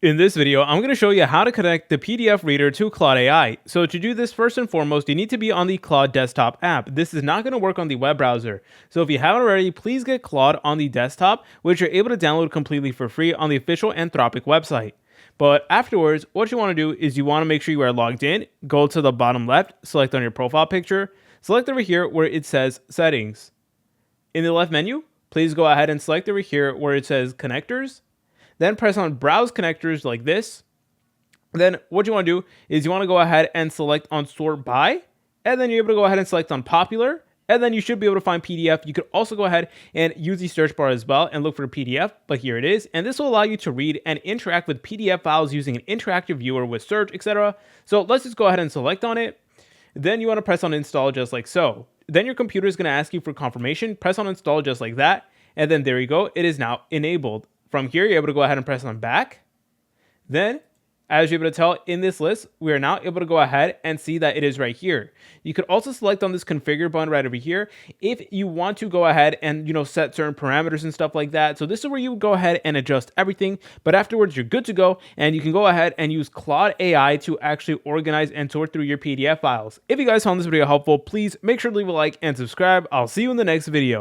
In this video, I'm going to show you how to connect the PDF reader to Claude AI. So to do this, first and foremost, you need to be on the Claude desktop app. This is not going to work on the web browser. So if you haven't already, please get Claude on the desktop, which you're able to download completely for free on the official Anthropic website. But afterwards, what you want to do is you want to make sure you are logged in, go to the bottom left, select on your profile picture, select over here where it says settings. In the left menu, please go ahead and select over here where it says connectors. Then press on browse connectors like this. Then what you want to do is you want to go ahead and select on sort by, and then you're able to go ahead and select on popular, and then you should be able to find PDF. You could also go ahead and use the search bar as well and look for PDF, but here it is. And this will allow you to read and interact with PDF files using an interactive viewer with search, etc. So let's just go ahead and select on it. Then you want to press on install just like so. Then your computer is going to ask you for confirmation. Press on install just like that. And then there you go. It is now enabled. From here, you're able to go ahead and press on back. Then, as you're able to tell in this list, we are now able to go ahead and see that it is right here. You could also select on this configure button right over here if you want to go ahead and set certain parameters and stuff like that. So this is where you would go ahead and adjust everything, but afterwards you're good to go, and you can go ahead and use Claude AI to actually organize and sort through your PDF files. If you guys found this video helpful, please make sure to leave a like and subscribe. I'll see you in the next video.